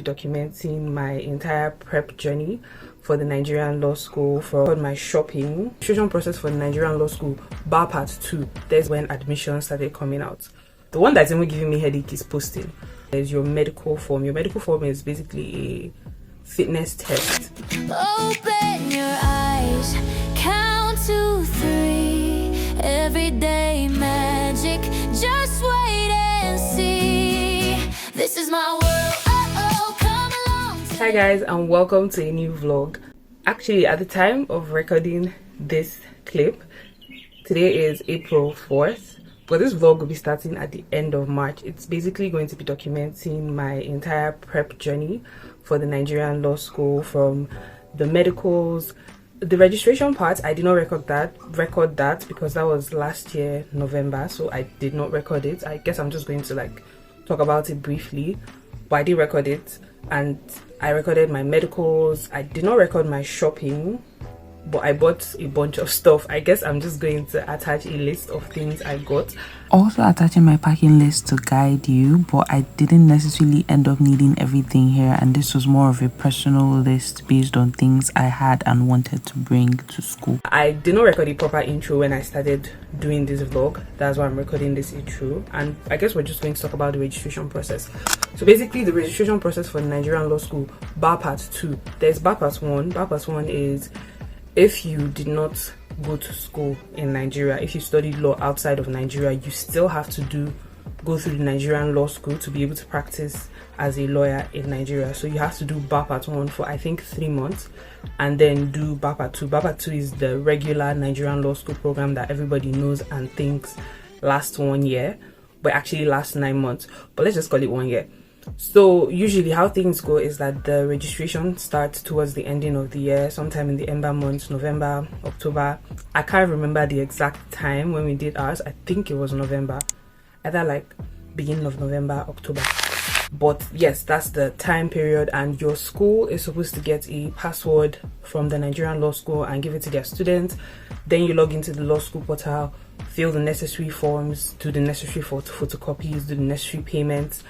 be documenting my entire prep journey for the Nigerian Law School, for my shopping, registration process for the Nigerian Law School Bar Part 2. There's when admissions started coming out. The one that's even giving me headache is posting. There's your medical form. Your medical form is basically a fitness test. Open your eyes, count to 3. Everyday magic, just wait and see. This is my world, come along. Hi guys, and welcome to a new vlog. Actually, at the time of recording this clip, today is April 4th. But this vlog will be starting at the end of March. It's basically going to be documenting my entire prep journey for the Nigerian Law School, from the medicals. The registration part, I did not record that because that was last year, November, so I did not record it. I guess I'm just going to talk about it briefly, but I did record it, and I recorded my medicals. I did not record my shopping, but I bought a bunch of stuff. I guess I'm just going to attach a list of things I got. Also attaching my packing list to guide you, but I didn't necessarily end up needing everything here, and this was more of a personal list based on things I had and wanted to bring to school. I did not record a proper intro when I started doing this vlog. That's why I'm recording this intro, and I guess we're just going to talk about the registration process. So basically, the registration process for the Nigerian Law School Bar Part 2. There's Bar Part 1. Bar Part 1 is if you did not go to school in Nigeria, if you studied law outside of Nigeria, you still have to go through the Nigerian Law School to be able to practice as a lawyer in Nigeria. So you have to do Bar Part 1 for I think 3 months, and then do Bar Part 2. Bar Part 2 is the regular Nigerian Law School program that everybody knows and thinks lasts 1 year, but actually lasts 9 months. But let's just call it 1 year. So usually how things go is that the registration starts towards the ending of the year, sometime in the Ember months, November, October. I can't remember the exact time when we did ours. I think it was November, either beginning of November, October. But yes, that's the time period, and your school is supposed to get a password from the Nigerian Law School and give it to their students. Then you log into the law school portal, fill the necessary forms, do the necessary photocopies, do the necessary payments,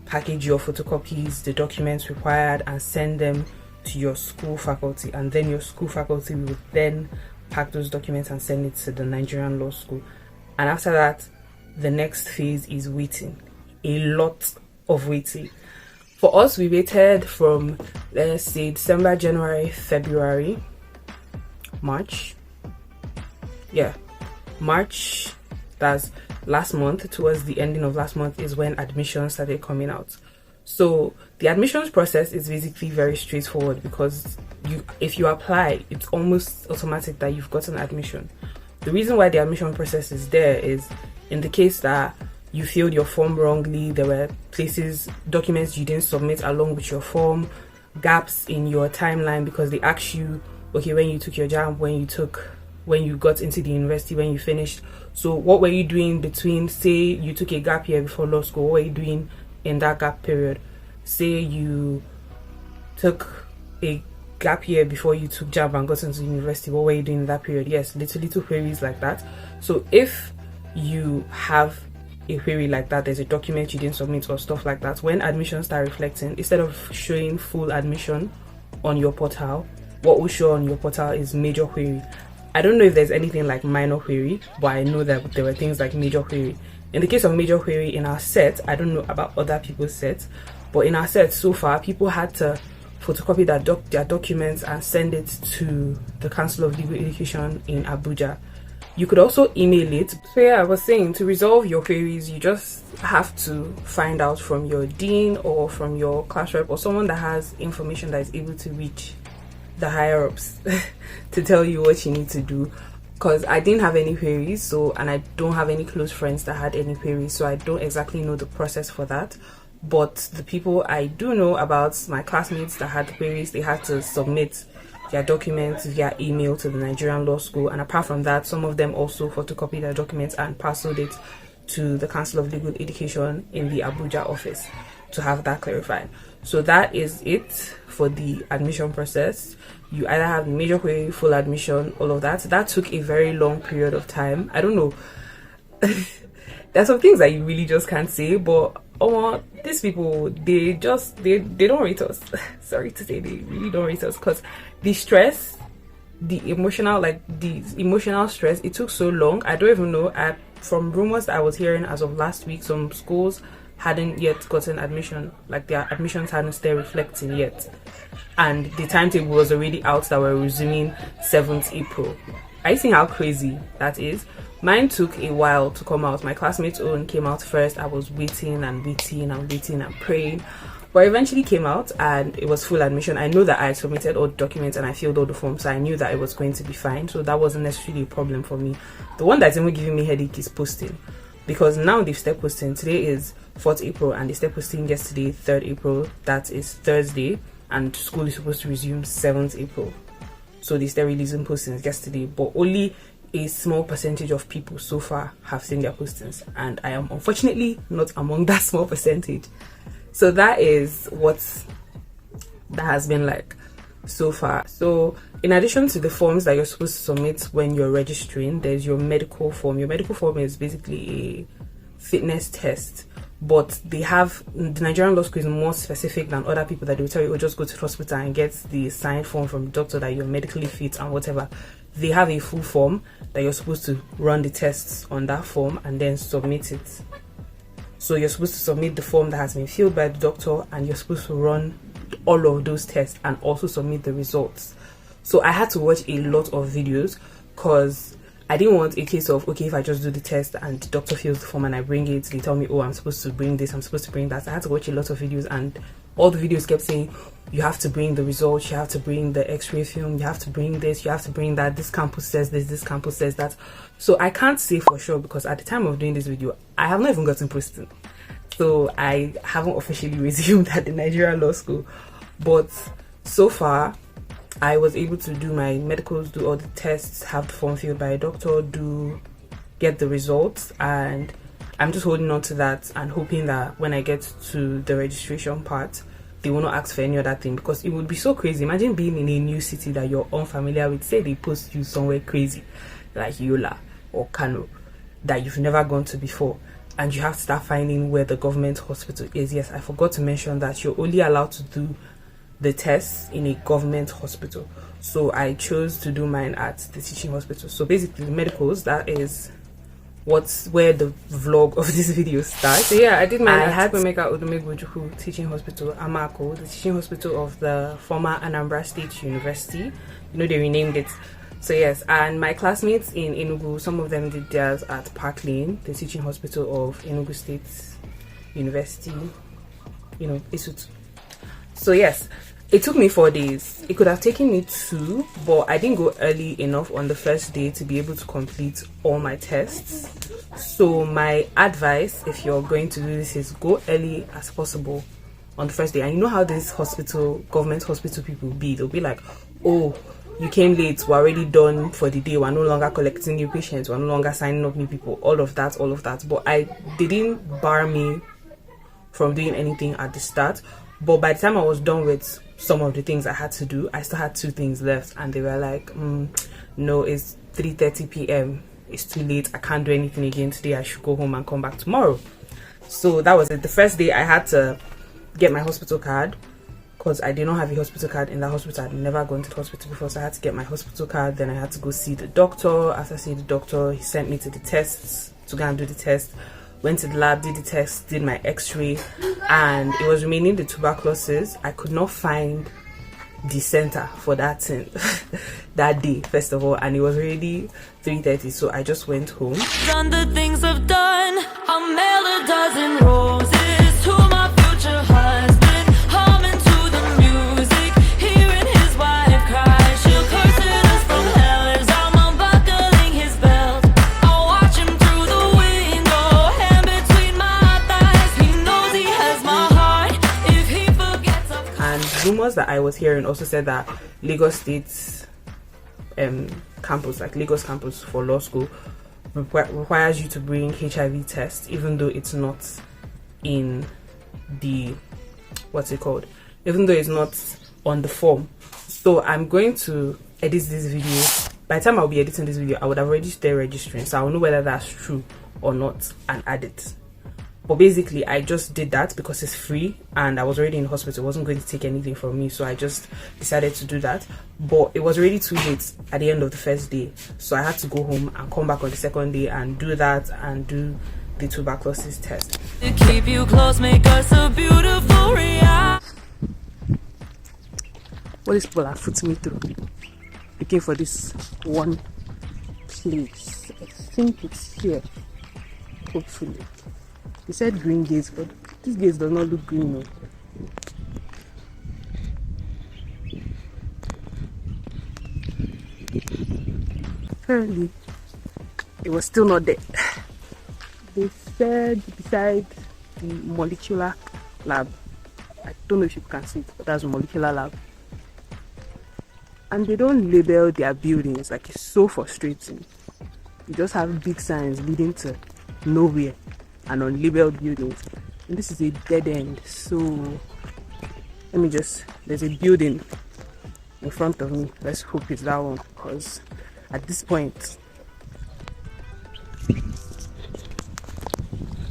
package your photocopies, the documents required, and send them to your school faculty, and then your school faculty will then pack those documents and send it to the Nigerian Law School. And after that, the next phase is waiting. A lot of waiting. For us, we waited from, let's say, December, January, February, March. March, that's last month. Towards the ending of last month is when admissions started coming out. So the admissions process is basically very straightforward, because if you apply, it's almost automatic that you've gotten admission. The reason why the admission process is there is in the case that you filled your form wrongly, there were documents you didn't submit along with your form, gaps in your timeline, because they ask you, okay, when you took your JAMB, when you got into the university, when you finished. So what were you doing between, say you took a gap year before law school, what were you doing in that gap period? Say you took a gap year before you took JAMB and got into the university, what were you doing in that period? Yes, little queries like that. So if you have a query like that, there's a document you didn't submit or stuff like that, when admissions start reflecting, instead of showing full admission on your portal, what will show on your portal is major query. I don't know if there's anything like minor query, but I know that there were things like major query. In the case of major query in our set, I don't know about other people's sets, but in our set so far, people had to photocopy their documents and send it to the Council of Legal Education in Abuja. You could also email it. So yeah, I was saying, to resolve your queries, you just have to find out from your dean or from your class rep or someone that has information that is able to reach the higher ups to tell you what you need to do. Because I didn't have any queries, and I don't have any close friends that had any queries, so I don't exactly know the process for that. But the people I do know about, my classmates that had queries, they had to submit their documents via email to the Nigerian Law School, and apart from that, some of them also photocopied their documents and parceled it to the Council of Legal Education in the Abuja office to have that clarified. So that is it for the admission process. You either have major query, full admission, all of that. That took a very long period of time. I don't know. There's some things that you really just can't say, but oh, these people, they don't rate us. Sorry to say, they really don't rate us, because the stress, the emotional stress, it took so long. I don't even know. From rumors that I was hearing as of last week, some schools hadn't yet gotten admission, like their admissions hadn't started reflecting yet, and the timetable was already out that we're resuming 7th April. Are you seeing how crazy that is? Mine took a while to come out. My classmates' own came out first. I was waiting and praying, but eventually came out, and it was full admission. I know that I submitted all the documents and I filled all the forms, so I knew that it was going to be fine, so that wasn't necessarily a problem for me. The one that's even giving me headache is posting, because now they've started posting. Today is 4th April and they started posting yesterday, 3rd April. That is Thursday, and school is supposed to resume 7th April. So they started releasing postings yesterday, but only a small percentage of people so far have seen their postings, and I am unfortunately not among that small percentage. So that is what that has been like so far. So in addition to the forms that you're supposed to submit when you're registering, there's your medical form. Your medical form is basically a fitness test, but the Nigerian Law School is more specific than other people, that they will tell you, oh, just go to the hospital and get the signed form from the doctor that you're medically fit and whatever. They have a full form that you're supposed to run the tests on that form and then submit it. So you're supposed to submit the form that has been filled by the doctor, and you're supposed to run all of those tests and also submit the results. So I had to watch a lot of videos, because I didn't want a case of, okay, if I just do the test and the doctor fills the form and I bring it, they tell me, oh, I'm supposed to bring this, I'm supposed to bring that. So I had to watch a lot of videos, and all the videos kept saying, you have to bring the results, you have to bring the x-ray film, you have to bring this, you have to bring that, this campus says this campus says that. So I can't say for sure, because at the time of doing this video, I have not even gotten posted. So I haven't officially resumed at the Nigerian Law School. But so far, I was able to do my medicals, do all the tests, have the form filled by a doctor, get the results, and I'm just holding on to that and hoping that when I get to the registration part, they will not ask for any other thing, because it would be so crazy. Imagine being in a new city that you're unfamiliar with. Say they post you somewhere crazy like Yola or Kano that you've never gone to before, and you have to start finding where the government hospital is. Yes, I forgot to mention that you're only allowed to do the tests in a government hospital. So I chose to do mine at the teaching hospital. So basically, the medicals, that is where the vlog of this video starts. So yeah, I did mine at Chukwuemeka Odumegwu Ojukwu Teaching Hospital, Amako, the teaching hospital of the former Anambra State University. You know, they renamed it. So yes, and my classmates in Enugu, some of them did theirs at Park Lane, the teaching hospital of Enugu State University, you know, Isut. So yes, it took me 4 days. It could have taken me 2, but I didn't go early enough on the first day to be able to complete all my tests. So my advice, if you're going to do this, is go early as possible on the first day. And you know how this government hospital people be. They'll be like, oh, you came late, we're already done for the day, we're no longer collecting new patients, we're no longer signing up new people, all of that. But they didn't bar me from doing anything at the start. But by the time I was done with some of the things I had to do, I still had 2 things left, and they were like, no, it's 3:30 p.m. It's too late. I can't do anything again today. I should go home and come back tomorrow. So that was it. The first day I had to get my hospital card, because I did not have a hospital card in that hospital. I'd never gone to the hospital before, so I had to get my hospital card. Then I had to go see the doctor. After seeing the doctor, he sent me to the tests to go and do the test. Went to the lab, did the test, did my x-ray, and it was remaining the tuberculosis. I could not find the center for that thing that day, first of all, and it was already 3:30, so I just went home. Done the things I've done, I'll mail a dozen roses to my future husband, humming to the music, hearing his wife cry. She'll curse at us from hell as I'm unbuckling his belt. I'll watch him through the window, hand between my thighs. He knows he has my heart if he forgets of. And rumors that I was hearing also said that Lagos State's campus, like Lagos Campus for Law School, requires you to bring HIV test, even though it's not in the, even though it's not on the form. So I'm going to edit this video. By the time I'll be editing this video, I would have already started registering, so I'll know whether that's true or not and add it. But basically, I just did that because it's free and I was already in hospital. It wasn't going to take anything from me. So I just decided to do that. But it was already too late at the end of the first day. So I had to go home and come back on the second day and do that and do the tuberculosis test. To keep you close, make us a beautiful reality. All these people have put me through looking for this one place. I think it's here. Hopefully. He said green gates, but this gate does not look green. No. Apparently, it was still not there. They said beside the molecular lab. I don't know if you can see it, but that's a molecular lab. And they don't label their buildings. Like, it's so frustrating. You just have big signs leading to nowhere and unlabeled buildings. And this is a dead end. So let me just, there's a building in front of me. Let's hope it's that one, because at this point,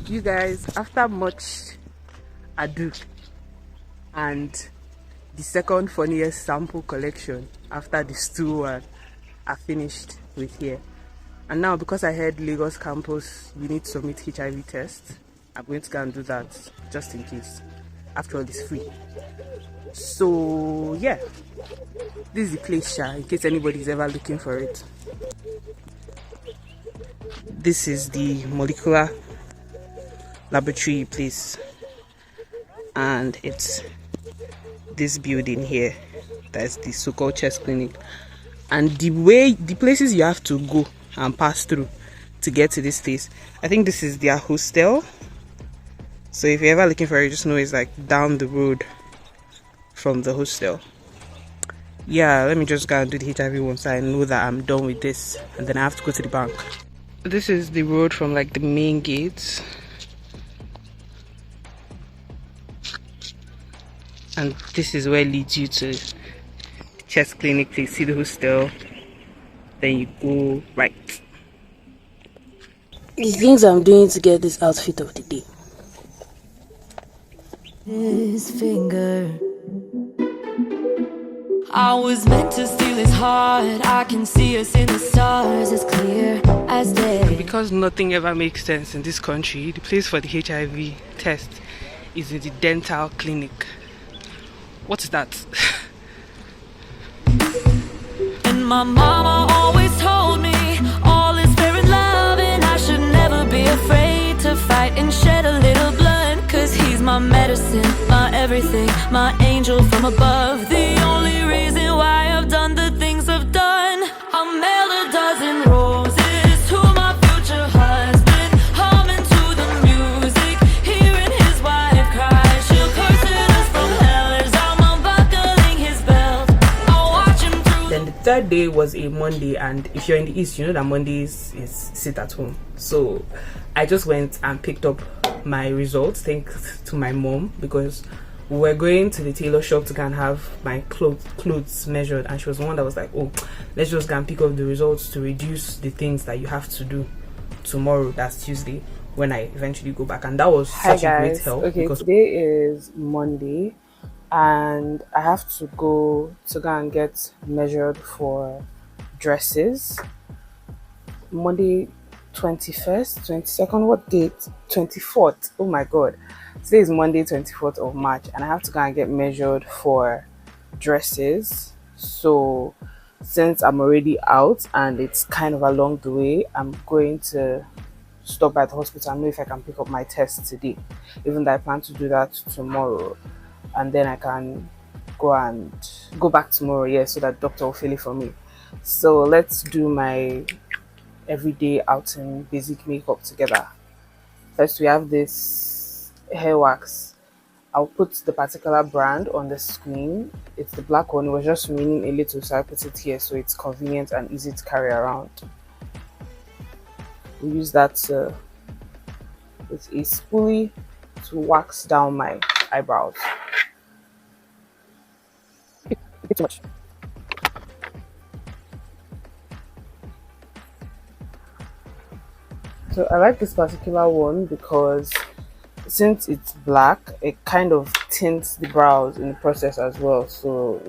you guys, after much ado and the second funniest sample collection after the stool one, I finished with here. And now, because I heard Lagos Campus, you need to submit HIV test, I'm going to go and do that just in case. After all, it's free. So yeah, this is the place, in case anybody's ever looking for it. This is the molecular laboratory place, and it's this building here. That's the so-called chest clinic. And the places you have to go and pass through to get to this place, I think this is their hostel. So if you're ever looking for it, just know it's like down the road from the hostel. Yeah, let me just go and do the HIV once I know that I'm done with this, and then I have to go to the bank. This is the road from like the main gates, and this is where it leads you to chest clinic place. See the hostel, then you go right. The things I'm doing to get this outfit of the day. His finger, I was meant to steal his heart. I can see us in the stars as clear as day. Because nothing ever makes sense in this country, the place for the HIV test is in the dental clinic. What's that? And my mama always told me all is fair in love, and I should never be afraid to fight and shed a little blood. Cause he's my medicine, my everything, my angel from above. The only reason why I've done the things I've done, I mailed a dozen roses to my future husband, humming to the music, hearing his wife cry. She'll curse at us from hell as I'm unbuckling his belt. I'll watch him through. Then the third day was a Monday, and if you're in the East, you know that Mondays is sit at home. So I just went and picked up my results thanks to my mom, because we were going to the tailor shop to go and have my clothes measured, and she was the one that was like, oh, let's just go and pick up the results to reduce the things that you have to do tomorrow, that's Tuesday, when I eventually go back. And that was such a great help. Okay, because today is Monday and I have to go and get measured for dresses. Monday 21st, 22nd, what date? 24th. Oh my god. Today is Monday 24th of March and I have to go and get measured for dresses. So since I'm already out and it's kind of along the way, I'm going to stop by the hospital and know if I can pick up my test today, even though I plan to do that tomorrow, and then I can go back tomorrow, so that doctor will fill it for me. So let's do my everyday outing basic makeup together. First, we have this hair wax. I'll put the particular brand on the screen. It's the black one. It was just remaining a little, so I put it here so it's convenient and easy to carry around. We use that with a spoolie to wax down my eyebrows. A bit too much. So I like this particular one because since it's black, it kind of tints the brows in the process as well. So,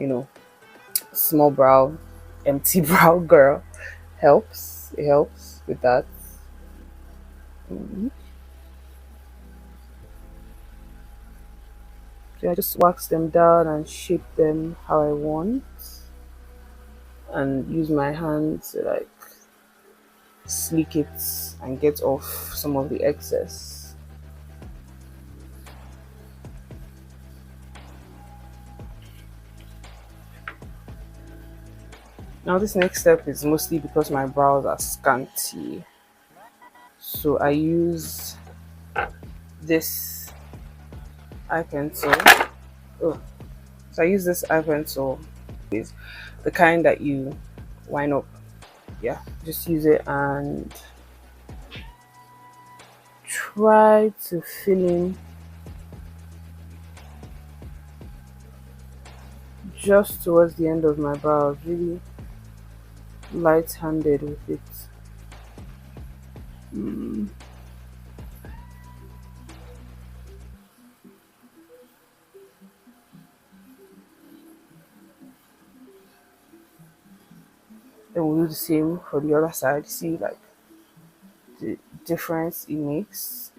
small brow, empty brow girl helps. It helps with that. So I just wax them down and shape them how I want, and use my hand to like slick it and get off some of the excess. Now this next step is mostly because my brows are scanty, so I use this eye pencil. So I use this eye pencil, is the kind that you wind up. Yeah, just use it and try to fill in just towards the end of my brows, really light-handed with it. Then we'll do the same for the other side. See like the difference it makes.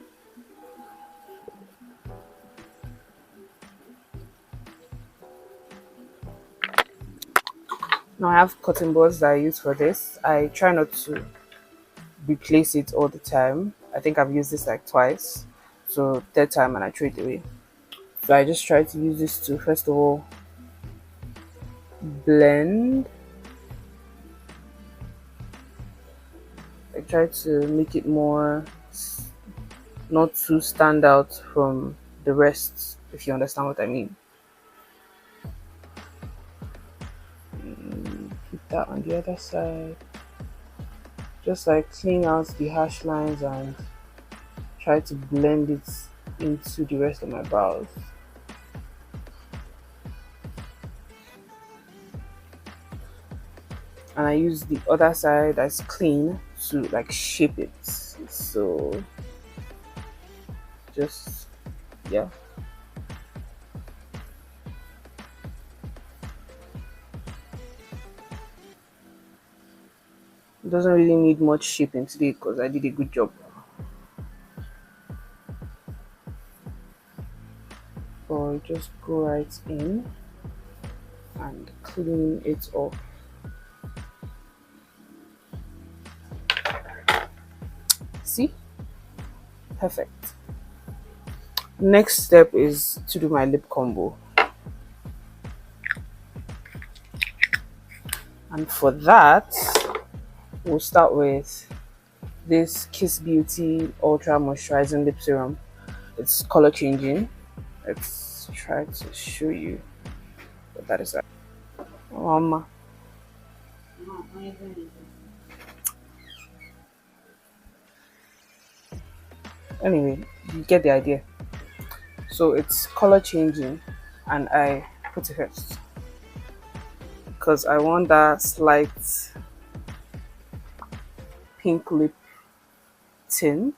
Now I have cotton buds that I use for this. I try not to replace it all the time. I think I've used this like twice, so third time and I throw it away. So I just try to use this to first of all blend. I try to make it more not too stand out from the rest, if you understand what I mean. Keep that on the other side. Just like clean out the harsh lines and try to blend it into the rest of my brows. And I use the other side that's clean to like shape it. So just, yeah. It doesn't really need much shaping today because I did a good job. Or just go right in and clean it off. See? Perfect. Next step is to do my lip combo. And for that, we'll start with this Kiss Beauty Ultra Moisturizing Lip Serum. It's color changing. Let's try to show you what that is. Anyway, you get the idea. So it's color changing, and I put it first because I want that slight pink lip tint.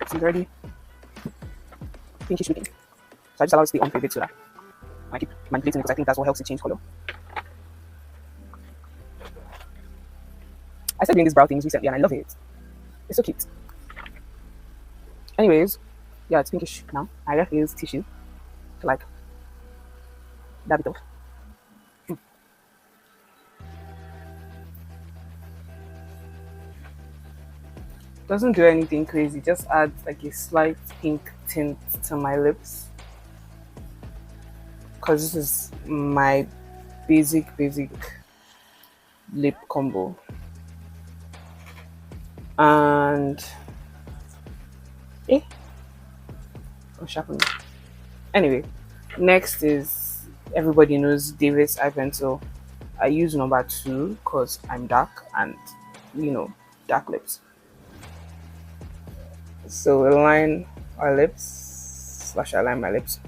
So ready? Pinkish looking. So I just allow it to stay on for a bit so that I keep manipulating it because I think that's what helps it change color. I started doing these brow things recently and I love it. It's so cute. Anyways, yeah, it's pinkish now. I just use tissue to like dab it off. Doesn't do anything crazy, just adds like a slight pink tint to my lips because this is my basic lip combo. And what's happening? Anyway, next is, everybody knows Davis eye pencil. I use number 2 because I'm dark and dark lips. So we line our lips / align my lips.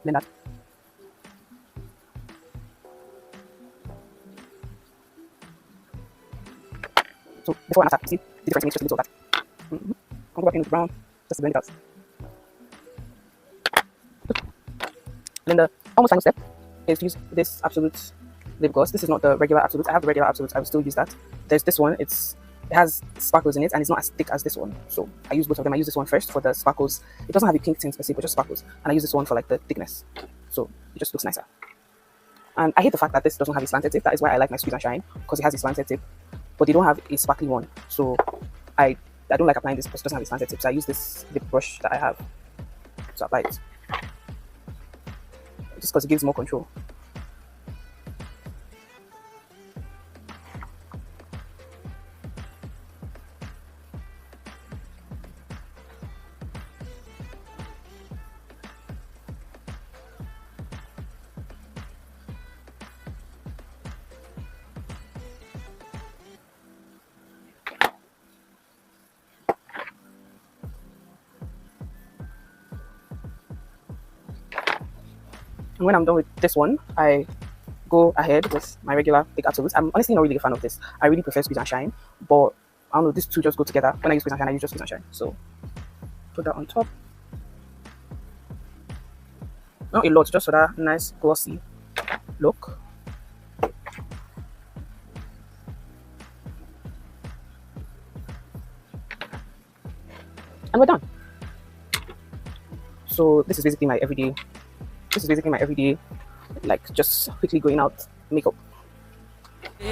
Then that. So before and after, see the difference makes just a little of that. Come back in with brown, just to blend it out. And then the almost final step is to use this absolute lip gloss. This is not the regular absolute. I have the regular absolute. I will still use that. There's this one. It has sparkles in it and it's not as thick as this one. So I use both of them. I use this one first for the sparkles. It doesn't have a pink tint per se, but just sparkles. And I use this one for like the thickness. So it just looks nicer. And I hate the fact that this doesn't have a slanted tip. That is why I like my Squeeze and Shine, because it has a slanted tip. But they don't have a sparkly one. So I don't like applying this because it doesn't have a slanted tip. So I use this lip brush that I have to apply it. Just because it gives more control. And when I'm done with this one, I go ahead with my regular big absolutes. I'm honestly not really a fan of this. I really prefer Squeeze and Shine, but I don't know, these two just go together. When I use Squeeze and Shine, I use just Squeeze and Shine. So put that on top. Not a lot, just for that nice glossy look. And we're done. So this is basically my everyday. Like just quickly going out makeup.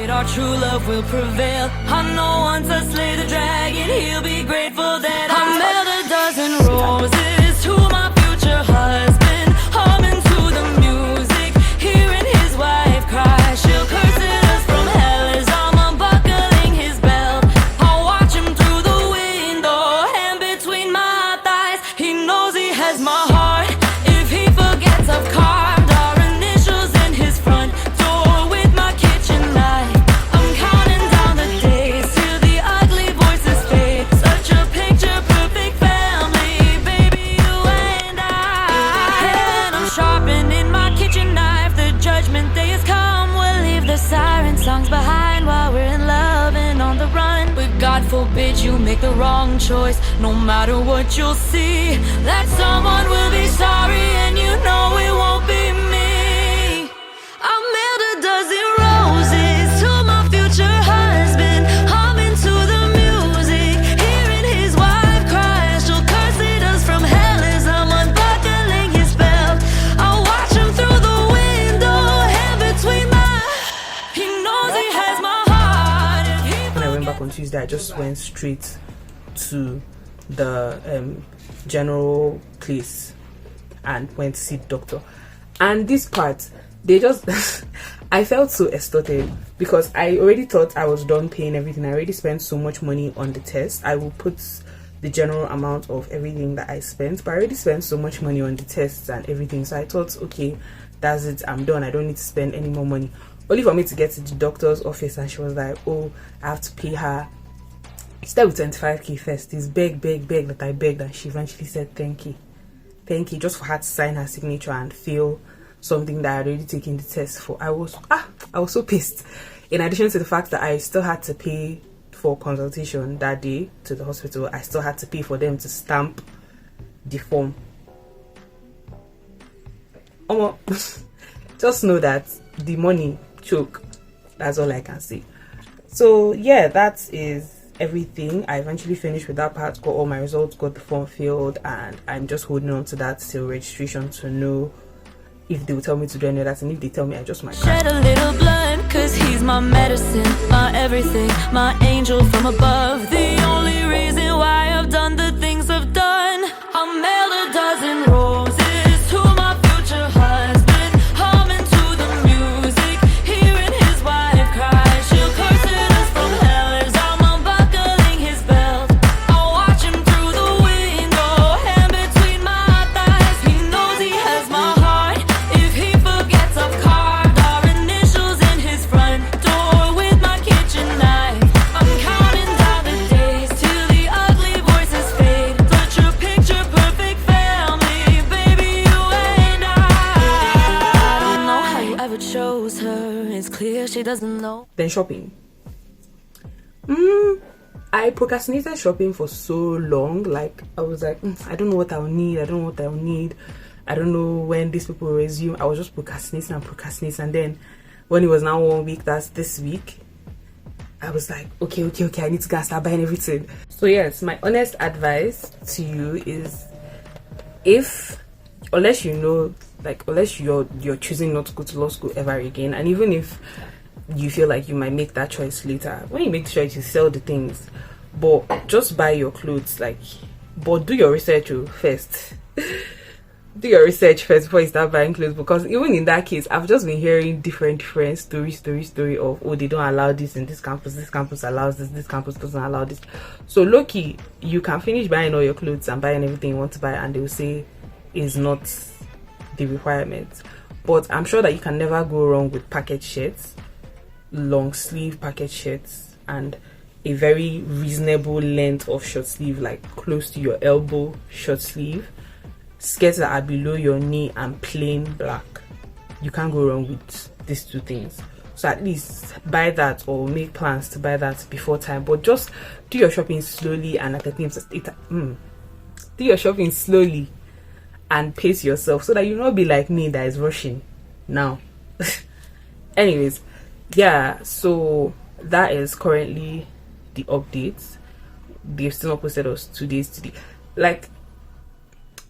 Our true love will prevail. I know once I slay the dragon, he'll be grateful that I mailed a dozen roses to my future husband, humming to the music, hearing his wife cry. She'll curse at us from hell as I'm unbuckling his belt. I'll watch him through the window, hand between my thighs. He knows he has my heart. If he forgets, I've carved our initials in his front door with my kitchen knife. I'm counting down the days till the ugly voices fade. Such a picture perfect family, baby, you and I. And I'm sharpening my kitchen knife. The judgment day has come. We'll leave the siren songs behind while we're in love and on the run. But God forbid you make the wrong choice. No matter what you'll see, that someone will be sorry, and you know it won't be me. I mailed a dozen roses to my future husband, humming to the music, hearing his wife cry. She'll curse at us from hell as I'm unbuckling his belt. I'll watch him through the window, hand between my. He knows he has my heart. If he When I went back on Tuesday, I just went straight to the general place and went to see the doctor. And this part, they just I felt so extorted because I already thought I was done paying everything. I already spent so much money on the test. I will put the general amount of everything that I spent, but I already spent so much money on the tests and everything. So I thought, okay, that's it, I'm done. I don't need to spend any more money. Only for me to get to the doctor's office and she was like, oh, I have to pay her. Start with 25k first. It's beg that I begged, and she eventually said thank you, just for her to sign her signature and feel something that I had already taken the test for. I was so pissed. In addition to the fact that I still had to pay for consultation that day to the hospital, I still had to pay for them to stamp the form. Just know that the money choke. That's all I can say. So yeah, that is everything. I eventually finished with that part, got all my results, got the form filled, and I'm just holding on to that till registration to know if they will tell me to do any of that, and if they tell me, I just might cry. shed a little blood, cause he's my medicine, my everything, my angel from above. The only reason why I've done the things I've done. I mailed a dozen roses to my future husband, humming to the music, hearing his wife cry. She'll curse at us from hell as I'm unbuckling his belt. I'll watch him through the window, hand between my thighs. He knows he has my heart. If he forgets, I've carved our initials in his front door with my kitchen knife. I'm counting down the days. doesn't know. Then shopping. I procrastinated shopping for so long. Like, I was like, I don't know what I'll need. I don't know what I'll need. I don't know when these people will resume. I was just procrastinating. And then when it was now 1 week, that's this week, I was like, okay, I need to go and start buying everything. So yes, my honest advice to you is, unless you're choosing not to go to law school ever again, and even if you feel like you might make that choice later, when you make the choice, you sell the things, but just buy your clothes, but do your research first. Do your research first before you start buying clothes, because even in that case, I've just been hearing different story of, oh, they don't allow this in this campus allows this campus doesn't allow this. So low-key, you can finish buying all your clothes and buying everything you want to buy, and they will say is not the requirement. But I'm sure that you can never go wrong with packet shirts, long sleeve packet shirts, and a very reasonable length of short sleeve, like close to your elbow short sleeve, skirts that are below your knee, and plain black. You can't go wrong with these two things. So at least buy that, or make plans to buy that before time. But just do your shopping slowly and at the same do your shopping slowly and pace yourself, so that you not be like me that is rushing now. Anyways, yeah, so that is currently the updates. They've still not posted us 2 days today. Like,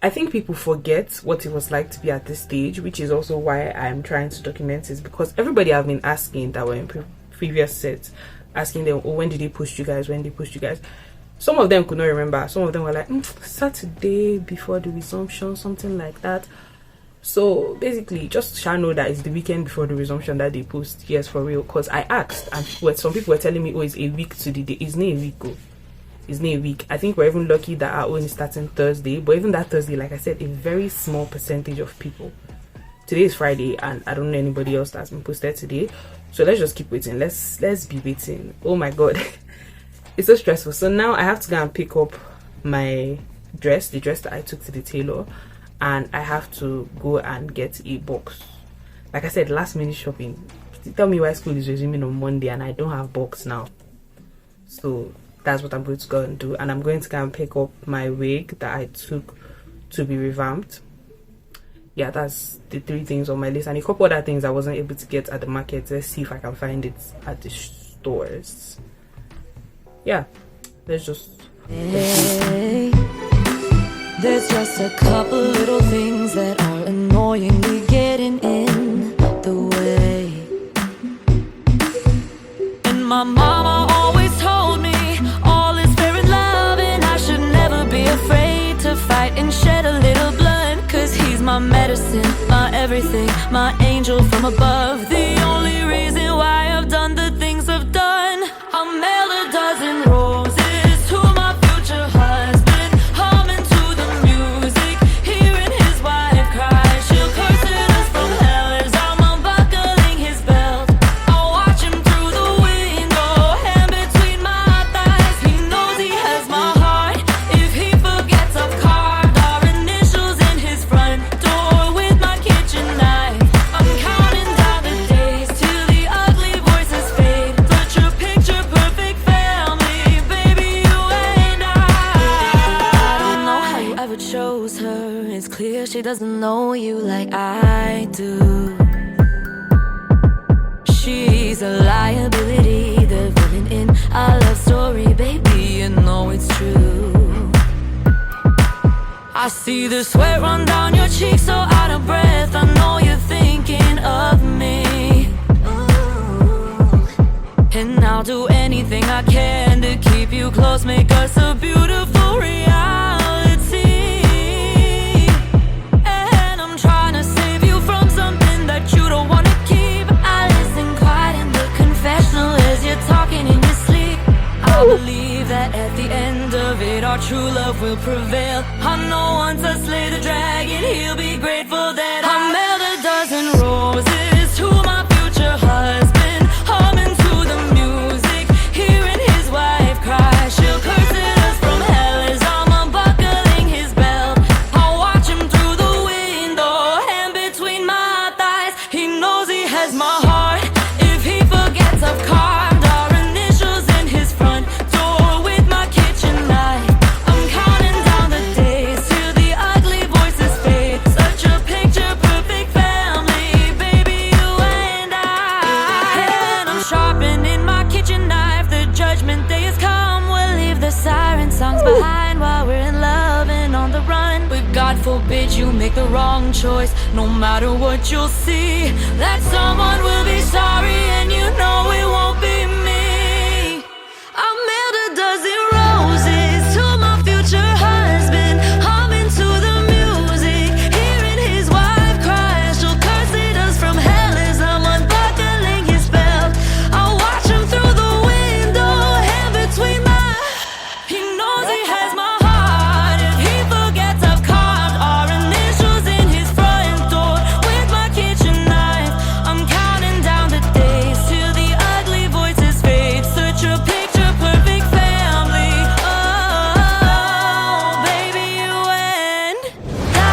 I think people forget what it was like to be at this stage, which is also why I'm trying to document this, because everybody I've been asking that were in previous sets, asking them, oh, when did they post you guys? Some of them could not remember. Some of them were like, Saturday before the resumption, something like that. So basically, just shall know that it's the weekend before the resumption that they post. Yes, for real. Because I asked, and some people were telling me, oh, it's a week to the day. It's not a week, It's not a week. I think we're even lucky that our own is starting Thursday. But even that Thursday, like I said, a very small percentage of people. Today is Friday, and I don't know anybody else that's been posted today. So let's just keep waiting. Let's be waiting. Oh my god. It's so stressful. So now I have to go and pick up my dress, the dress that I took to the tailor, and I have to go and get a box. Like I said, last minute shopping. Tell me why school is resuming on Monday and I don't have box now. So that's what I'm going to go and do. And I'm going to go and pick up my wig that I took to be revamped. Yeah, that's the 3 things on my list, and a couple other things I wasn't able to get at the market. Let's see if I can find it at the stores. Yeah, let's just Hey, there's just a couple little things that are annoyingly getting in the way. And my mama always told me all is fair in love, and I should never be afraid to fight and shed a little blood. Cause he's my medicine, my everything, my angel from above. The only reason why I've done the things I've done, I'll mail a dozen roses to my future husband, humming to the music, hearing his wife cry. She'll curse at us from hell as I'm unbuckling his belt. I'll watch him through the window, hand between my thighs. He knows he has my heart. If he forgets, I've carved our initials in his front door with my kitchen knife. I'm counting down the days till the ugly voices fade. Put your picture perfect family, baby, you and I don't know how you ever chose her. It's clear she doesn't know you like I do. She's a liability, the villain in our love story, baby, you know it's true. I see the sweat run down your cheeks, so out of breath. I know you're thinking of me. And I'll do anything I can to keep you close, make us a beautiful reality. And I'm trying to save you from something that you don't want to keep. I listen quiet in the confessional as you're talking in your sleep. I believe that at the end of it, our true love will prevail. I know once I slay the dragon, he'll be grateful that I mailed a dozen roses to my future husband, humming to the music, hearing his wife cry. She'll curse at us from hell as I'm unbuckling his belt. I'll watch him through the window, hand between my thighs. He knows he has my heart. If he forgets, God forbid you make the wrong choice. No matter what you'll see, that someone will be sorry, and you know it won't be me. I mailed a dozen roses to my future husband, humming to the music, hearing his wife cry. She'll curse at us from hell as I'm unbuckling his belt. I'll watch him through the window, hand between my. He knows he has my heart. If he forgets, I've carved our initials in his front door with my kitchen knife. I'm counting down the days till the ugly voices fade. Such a picture perfect family. Oh, baby, you and I.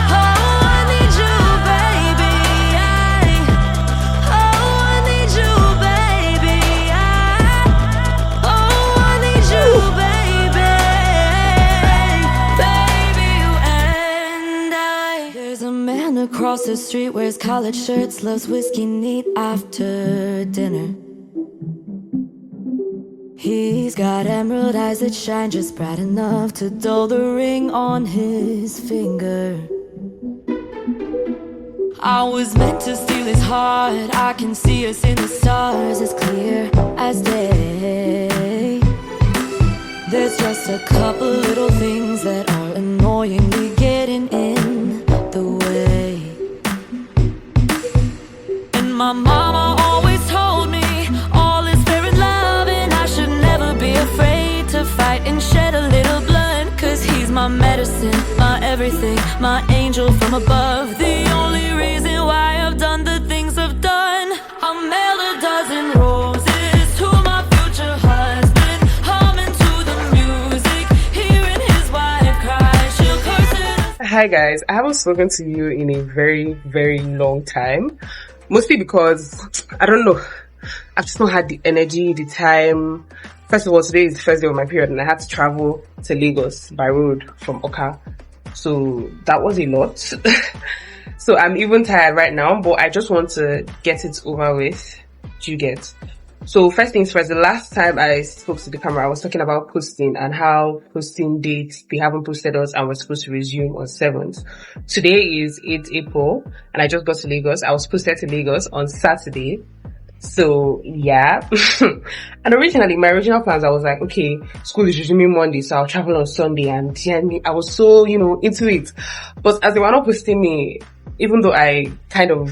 Oh, I need you, baby. Oh, I need you, baby. Oh, I need you, baby. Baby, you and I. There's a man across the street, wears collared shirts, loves whiskey neat after dinner. He's got emerald eyes that shine just bright enough to dull the ring on his finger. I was meant to steal his heart. I can see us in the stars as clear as day. There's just a couple little things that are annoyingly getting in the way. And my mama always told me all is fair in love, and I should never be afraid to fight and shed a little blood. Cause he's my medicine, my everything, my angel from above. The only reason why I've done the things I've done. I mailed a dozen roses to my future husband, humming to the music, hearing his wife cry. She'll curse it. Hi guys, I haven't spoken to you in a very, very long time. Mostly because, I don't know, I've just not had the energy, the time. First of all, today is the first day of my period and I had to travel to Lagos by road from Oka. So that was a lot. So I'm even tired right now, but I just want to get it over with. Do you get? So first things first, the last time I spoke to the camera, I was talking about posting and how posting dates, they haven't posted us and we're supposed to resume on 7th. Today is 8th April and I just got to Lagos. I was posted to Lagos on Saturday. So yeah. And originally, my original plans, I was like, okay, school is resuming Monday, so I'll travel on Sunday, and I was so, into it. But as they were not posting me, even though I kind of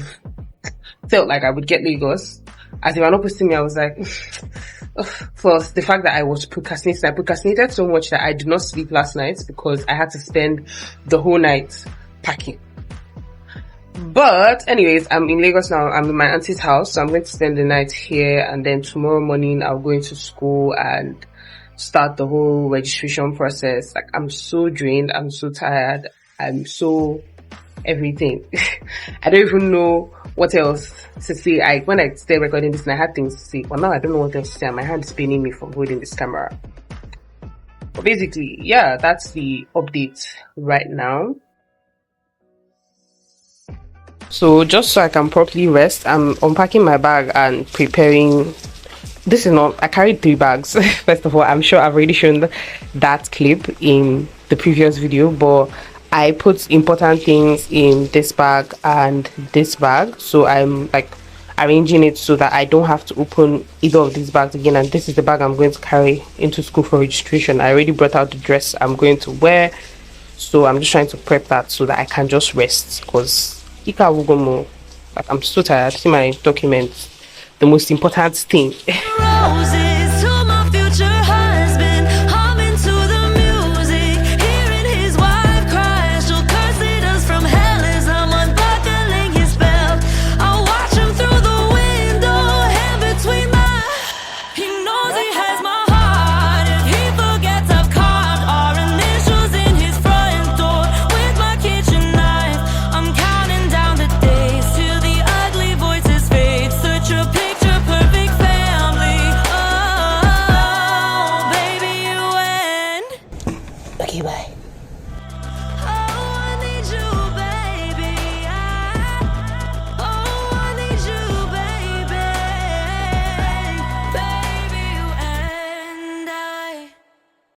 felt like I would get Lagos, as they were not posting me, I was like, plus the fact that I was procrastinating. I procrastinated so much that I did not sleep last night because I had to spend the whole night packing. But anyways, I'm in Lagos now. I'm in my auntie's house, so I'm going to spend the night here, and then tomorrow morning I'll go into school and start the whole registration process. Like, I'm so drained, I'm so tired, I'm so everything. I don't even know what else to say. When I started recording this, and I had things to say, but now I don't know what else to say. My hand is paining me from holding this camera. But basically, yeah, that's the update right now. So just so I can properly rest, I'm unpacking my bag and preparing. This is not, I carried 3 bags. First of all, I'm sure I've already shown that clip in the previous video, but I put important things in this bag and this bag. So I'm like arranging it so that I don't have to open either of these bags again. And this is the bag I'm going to carry into school for registration. I already brought out the dress I'm going to wear. So I'm just trying to prep that so that I can just rest, because I'm so tired. See my documents. The most important thing. Roses.